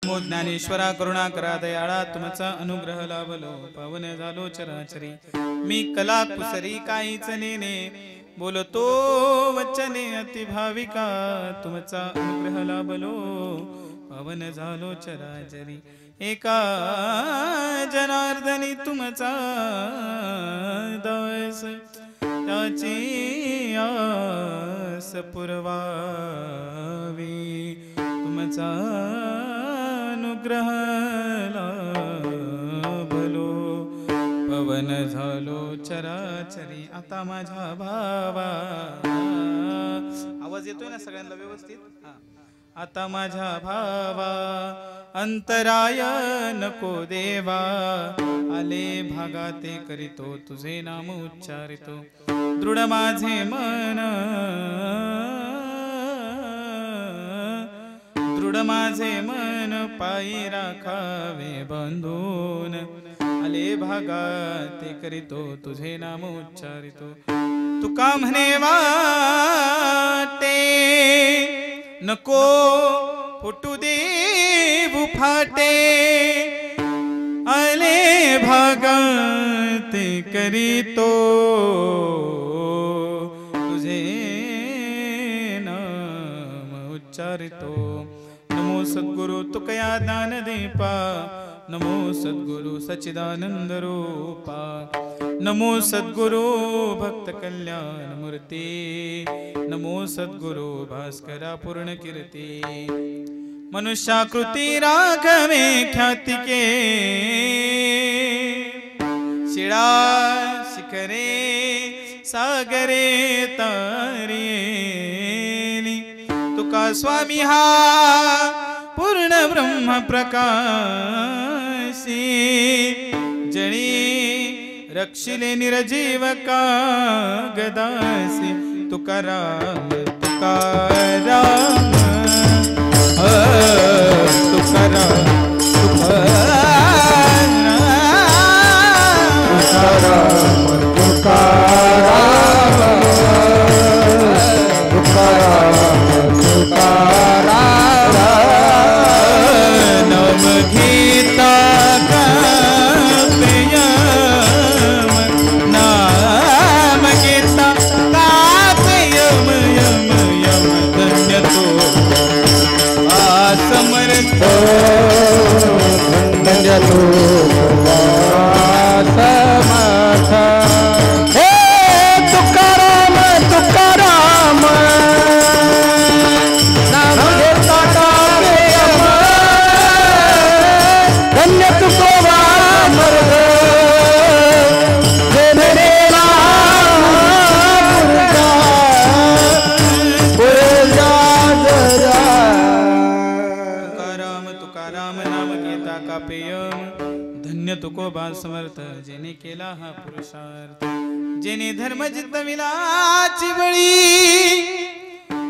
नमो ज्ञानेश्वरा करुणाकरा दयाळा तुमचा अनुग्रह लाभलो पावन झालो चराचरी मी कला कुसरी काहीच नेने बोलतो वचने अति भाविका तुमचा अनुग्रह लाभलो पावन झालो चराचरी एका जनार्दनी तुमचा दास त्याची आस पुरवावी तुमचा अनुग्रह लाभलो पवन झालो चराचरी आता माझ्या भावा आवाज येतोय ना सगळ्यांना व्यवस्थित आता माझ्या भावा अंतराय नको देवा आले भागाते करीतो तुझे नाम उच्चारितो दृढ माझे मन दृढ माझे मन पायी राखावे बांधून आले भागाते करीतो तुझे नाम उच्चारितो तुका म्हणे वाटे नको फुटू देऊ फाटे आले भागाते करीतो तुझे नाम उच्चारितो नमो सद्गुरु तुकया ज्ञान दीपा नमो सद्गुरु सच्चिदानंद रूपा नमो सद्गुरु भक्त कल्याण मूर्ती नमो सद्गुरु भास्करा पूर्ण कीर्ती मनुष्याकृती राघवे ख्याती के शिळा शिखरे सागरे तारेली तुका स्वामी हा पूर्ण ब्रह्म प्रकाशी जणी रक्षिले निर्जीव का गदासी तुकाराम तुकाराम तुकाराम नम गीता का प्रियम नाम गीता का प्रियम यम यम धन्य तो समर्थ धन्य तो समर्थ हे तुकाराम तुकाराम नाम घेता का प्रियम धन्य तुको वामर्थ जेने नाम पुरजा जरा तुकाराम नाम घेता का प्रियम धन्य तुको बा समर्थ जेने केला हा पुरुषार्थ जेने धर्म जितविलाची बळी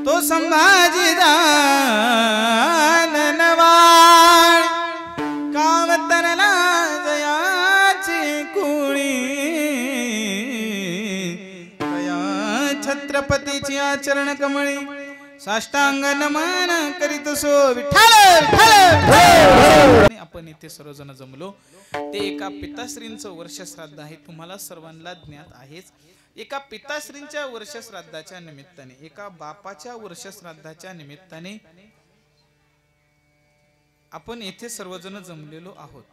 तो संभाजी दानवाळ कामतरला जयाची कुळी कया छत्रपतीची आचरण कमळी साष्टांग नमन करीत सो विठ्ठल विठ्ठल आपण इथे सर्वजण जमलो ते एका पिताश्रींचं वर्षश्राद्ध आहे तुम्हाला सर्वांना ज्ञात आहेच एका पिताश्रींच्या वर्षश्राद्धाच्या निमित्ताने एका बापाच्या वर्षश्राद्धाच्या निमित्ताने आपण येथे सर्वजण जमलेलो आहोत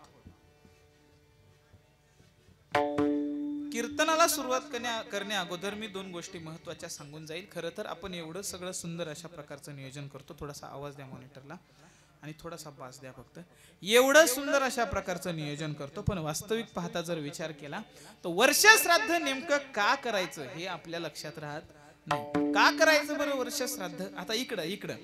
कीर्तनाला सुरुवात करण्या अगोदर मी दोन गोष्टी महत्त्वाच्या सांगून जाईल खरं तर आपण एवढं सगळं सुंदर अशा प्रकारचं नियोजन करतो थोडासा आवाज द्या मॉनिटरला आणि थोडासा बास द्या फक्त एवढं सुंदर अशा प्रकारचं नियोजन करतो पण वास्तविक पाहता जर विचार केला तर वर्षश्राद्ध नेमकं का करायचं हे आपल्या लक्षात राहत नाही का करायचं बरं वर्षश्राद्ध आता इकडं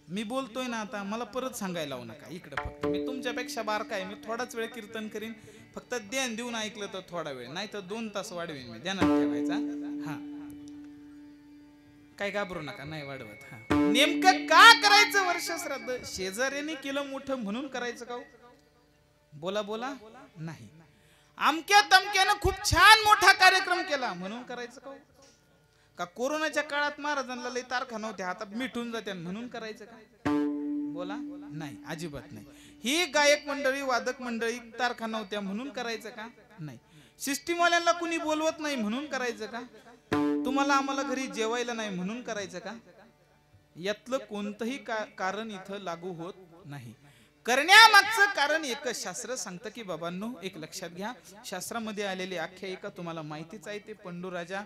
मी बोलतोय ना आता मला परत सांगायला लावू नका इकडं फक्त मी तुमच्यापेक्षा बारका आहे मी थोडाच वेळ कीर्तन करीन फक्त ध्यान देऊन ऐकलं तर थोडा वेळ नाही तर 2 तास वाढवेन मी ध्यानात ठेवायचा हा काय घाबरू नका नाही वाढवत हा नेमकं का करायचं वर्षश्राद्ध शेजाऱ्याने केलं मोठं म्हणून करायचं का बोला बोला नाही अमक्या तमक्यानं खूप छान मोठा कार्यक्रम केला म्हणून करायचं का का कोरोनाच्या काळात महाराजांना लई तारखा नव्हत्या आता मिटून जात्या म्हणून करायचं का बोला नाही, अजिबात नाही. ही गायक मंडळी वादक मंडळी कारखाना होत्या म्हणून करायचं का? नाही. सिस्टीमवाल्यांना कुणी बोलवत नाही म्हणून करायचं का? तुम्हाला आम्हाला घरी जेवायला नाही म्हणून करायचं का? यातलं कोणतंही कारण इथं लागू होत नाही. करण्यामागचं कारण एकच शास्त्र सांगतं की बाबांनो, एक लक्षात घ्या, शास्त्रामध्ये आलेली आख्यायिका तुम्हाला माहितीच आहे. ते पंडूराजा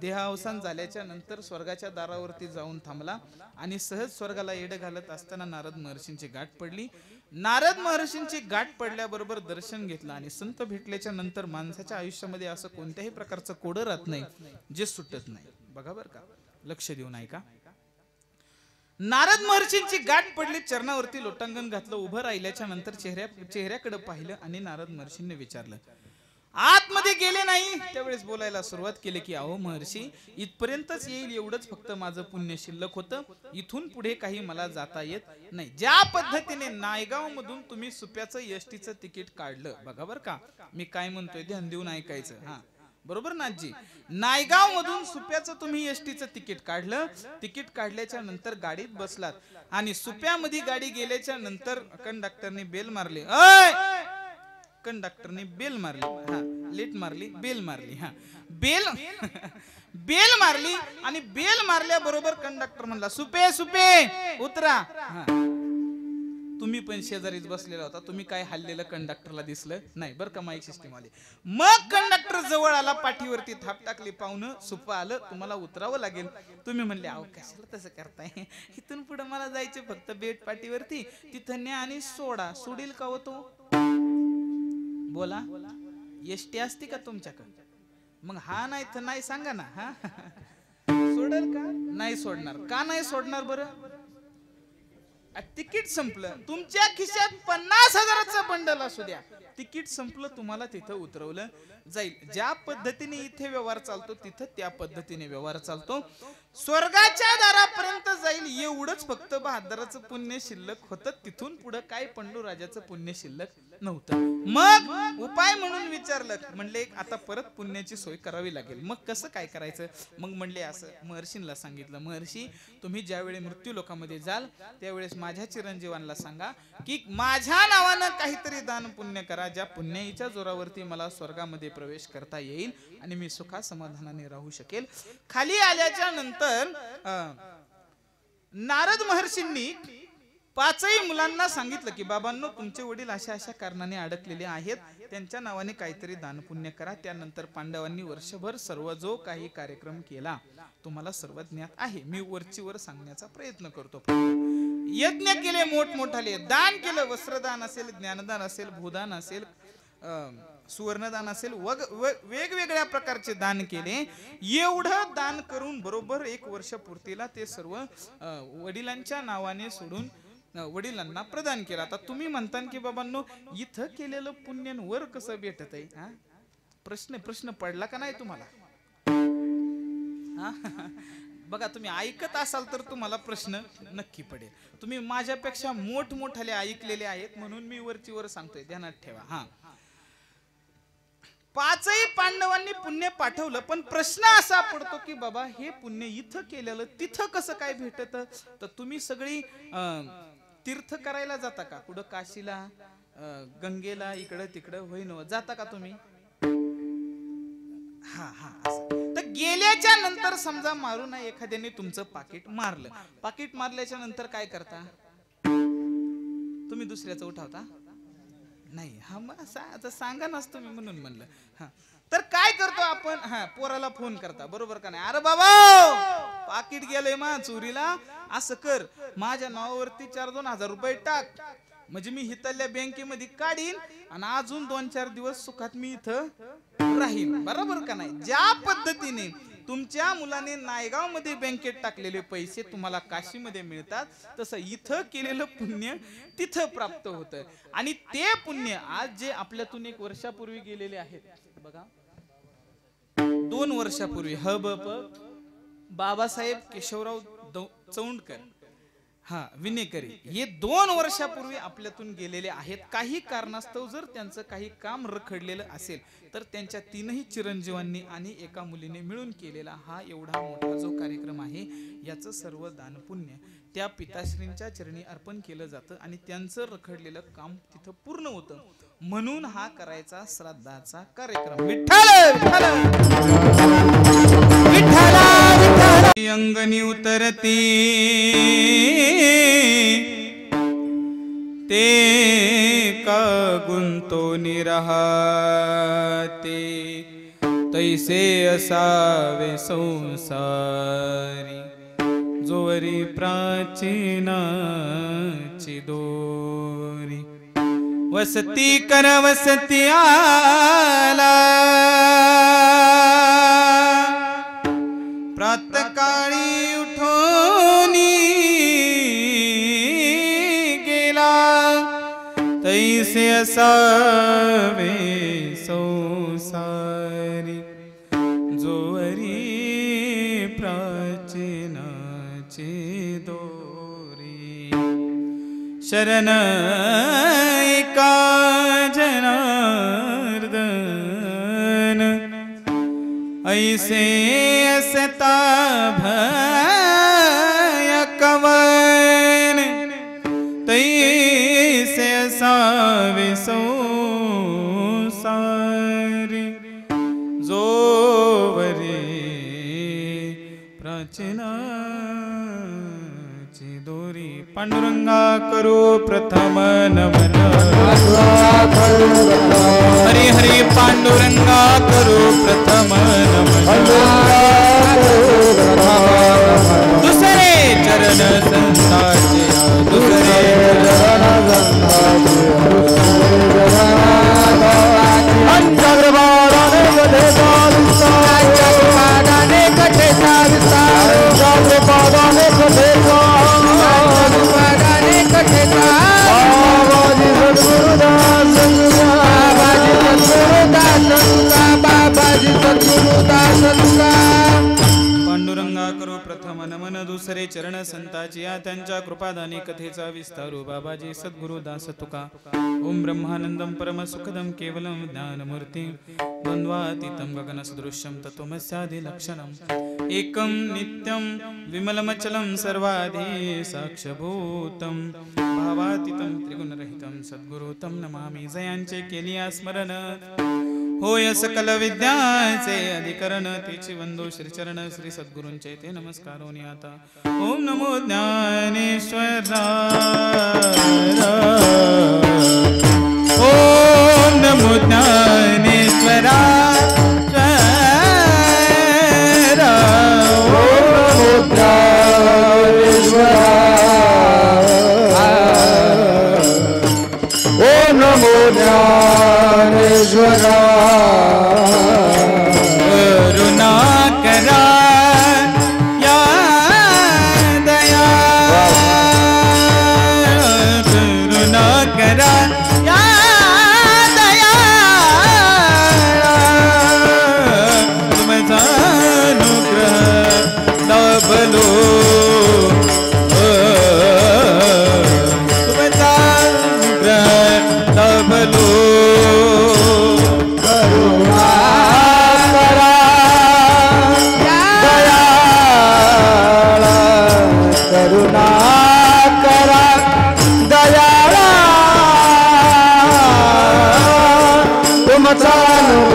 देहावसान झाल्याच्या नंतर स्वर्गाच्या दारावरती जाऊन थांबला आणि सहज स्वर्गाला येडं घालत असताना नारद महर्षींची गाठ पडली. नारद महर्षींची गाठ पडल्याबरोबर दर्शन घेतलं आणि संत भेटल्याच्या नंतर माणसाच्या आयुष्यामध्ये असं कोणत्याही प्रकारचं कोडं राहत नाही जे सुटत नाही. बघा बरं का, लक्ष देऊन ऐका. नारद महर्षींची गाठ पडली, चरणावरती लोटांगण घातलं, उभं राहिल्याच्या नंतर चेहऱ्याकडे पाहिलं आणि नारद महर्षींनी विचारलं. आतमध्ये गेले नाही त्यावेळेस बोलायला सुरुवात केली की अहो महर्षी, इथपर्यंतच येईल एवढंच फक्त माझं पुण्य शिल्लक होतं, इथून पुढे काही मला जाता येत नाही. ज्या पद्धतीने नायगाव मधून तुम्ही सुप्याचं एसटीचं तिकीट काढलं, बघा बर का मी काय म्हणतोय ध्यान देऊन ऐकायचं. हा बरोबर नाथजी, नायगाव मधून सुप्याचं तुम्ही एसटीचं तिकीट काढलं, तिकीट काढल्याच्या नंतर गाडीत बसलात आणि सुप्यामध्ये गाडी गेल्याच्या नंतर कंडक्टरने बेल मारली. कंडक्टरने बेल मारली, हा लेट मारली, बेल मारली, हा बेल बेल मारली आणि बेल मारल्याबरोबर कंडक्टर म्हणला सुपे सुपे उतरा. तुम्ही पण शेजारीच बसलेला होता, तुम्ही काय हल्लेलं कंडक्टरला दिसलं नाही बरं का माईक सिस्टीम वाले. मग कंडक्टर जवळ आला, पाठीवरती थाप टाकली, पाहुणं सुपा आलं, तुम्हाला उतरावं लागेल. तुम्ही म्हणले अहो कशाला तसं करताय, इथून पुढे मला जायचे फक्त बेट पाठीवरती, तिथं न्या आणि सोडा. सोडील का होतो बोला, एसटी असते का तुमच्याकडे? मग हा नाही तर नाही सांगा ना. हा सोडल का? नाही सोडणार. का नाही सोडणार बरं? तिकीट संपलं, तुमच्या खिशात 50,000चं बंडल असू द्या, तिकीट संपलं, तुम्हाला तिथं उतरवलं जाईल. ज्या पद्धतीने इथे व्यवहार चालतो तिथं त्या पद्धतीने व्यवहार चालतो. स्वर्गाच्या दारापर्यंत जाईल एवढंच फक्त बहादराचं पुण्य शिल्लक होतं, तिथून पुढे काय पंडूराजाचं पुण्य शिल्लक नव्हतं. मग उपाय म्हणून विचारलं, म्हणले आता परत पुण्याची सोय करावी लागेल. मग कसं काय करायचं? मग म्हणले असं, महर्षींना सांगितलं, महर्षी तुम्ही ज्यावेळी मृत्यू लोकामध्ये जाल त्यावेळेस माझ्या चिरंजीवांना सांगा की माझ्या नावानं काहीतरी दान पुण्य करा, ज्या पुण्याईच्या जोरावरती मला स्वर्गामध्ये प्रवेश करता येईल आणि मी सुखा समाधानाने राहू शकेल. खाली आल्याच्या नंतर नारद महर्षींनी 5ही मुलांना सांगितलं की बाबांनो, तुमचे वडील अशा अशा कारणाने अडकलेले आहेत, त्यांच्या नावाने काहीतरी दानपुण्य करा. त्यानंतर पांडवांनी वर्षभर सर्व जो काही कार्यक्रम केला तुम्हाला सर्व ज्ञात आहे, मी वरची वर सांगण्याचा प्रयत्न करतो. यज्ञ केले, मोठमोठाले दान केलं, वस्त्रदान असेल, ज्ञानदान असेल, भूदान असेल, सुवर्णदान असेल, वेगवेगळ्या प्रकारचे दान केले. एवढं दान करून बरोबर 1 वर्ष पूर्तीला ते सर्व वडिलांच्या नावाने सोडून वडिलांना प्रदान केला. आता तुम्ही म्हणता की बाबांनो, इथं केलेलं पुण्य वर कसं भेटत आहे? प्रश्न पडला का नाही तुम्हाला? बघा, तुम्ही ऐकत असाल तर तुम्हाला प्रश्न नक्की पडेल. तुम्ही माझ्यापेक्षा मोठमोठाले ऐकलेले आहेत म्हणून मी वरची वर सांगतोय, ध्यानात ठेवा. 5ही पांडवांनी पुण्य पाठवलं, पण प्रश्न असा पडतो की बाबा हे पुण्य इथं केलेलं तिथं कसं काय भेटत? तर तुम्ही सगळी तीर्थ करायला जाता का? कुठं काशीला, गंगेला, इकडं तिकडं होईन जाता का तुम्ही? तर गेल्याच्या नंतर समजा मारू नये एखाद्याने तुमचं पाकिट मारलं, पाकिट मारल्याच्या नंतर काय करता तुम्ही? दुसऱ्याचं उठावता नाही. मग आता सांगा नाच तुम्ही म्हणून म्हणलं. तर काय करतो आपण? पोराला फोन करता, बरोबर का नाही? अरे बाबा, पाकिट गेलंय मा चोरीला, असं कर, माझ्या नावावरती 4-2 हजार रुपये टाक, म्हणजे मी हितल्या बँकेमध्ये काढीन आणि अजून 2-4 दिवस सुखात मी इथं राहीन, बरोबर का नाही? ज्या पद्धतीने तुमच्या मुलाने नायगाव मध्ये बँकेत टाकलेले पैसे तुम्हाला काशीमध्ये मिळतात, तसं इथं केलेलं पुण्य तिथं प्राप्त होतं. आणि ते पुण्य आज जे आपल्यातून 1 वर्षापूर्वी गेलेले आहेत, बघा 2 वर्षापूर्वी बाबासाहेब केशवराव चौंडकर, विनेकरी, हे 2 वर्षापूर्वी आपल्यातून गेलेले आहेत. काही कारणास्तव जर त्यांचं काही काम रखडलेलं असेल तर त्यांच्या 3ही चिरंजीवांनी आणि एका मुलीने मिळून केलेला हा एवढा मोठा जो कार्यक्रम आहे, याचं सर्व दान पुण्य त्या पिताश्रींच्या चरणी अर्पण केलं जातं आणि त्यांचं रखडलेलं काम तिथं पूर्ण होतं. म्हणून हा करायचा श्राद्धाचा कार्यक्रम. विठ्ठल विठ्ठल विठ्ठल अंगणी उतरती ते का गुंतो निराहते तैसे असावे संसारी जोवरी प्राचीनाची दोरी. वसती कर वसती आला प्रातकाळी उठोनी गेला तैसे असावे संसारी जोवरी प्राचीनाची दोरी. शरण एका जनार्दन ऐसे असता भय कवन तैसे असावे संसारी जोवरी प्राचीनाची दोरी. पांडुरंगा करू प्रथम नमन हरी हरी पांडुरंगा करू प्रथम नमन. दुसरे चरण संताचे दुसरे पांडुरंगा करो प्रथम नमन दुसरे चरण संताची या त्यांच्या कृपादानी कथेचा विस्तारू बाबाजी सद्गुरु दास तुका. ओम ब्रह्मानंदम परम सुखदम केवलम ज्ञानमूर्ति द्वंद्वातीतं गगन सदृश्यं तत्त्वमस्यादि लक्षणम् एकं नित्यं विमलमचलं सर्वाधि साक्षभूतं भावातीतं त्रिगुणरहितं सद्गुरु तं नमामि. जयांचे केलिया स्मरण होय सकल विद्याचे अधिकरण तिची वंदो श्रीचरण श्री सद्गुरूंचे ते नमस्कारोनी आता. ओम नमो ज्ञानेश्वराय ओम नमो ज्ञानेश्वराय ओम नमो ज्ञानेश्वराय Matano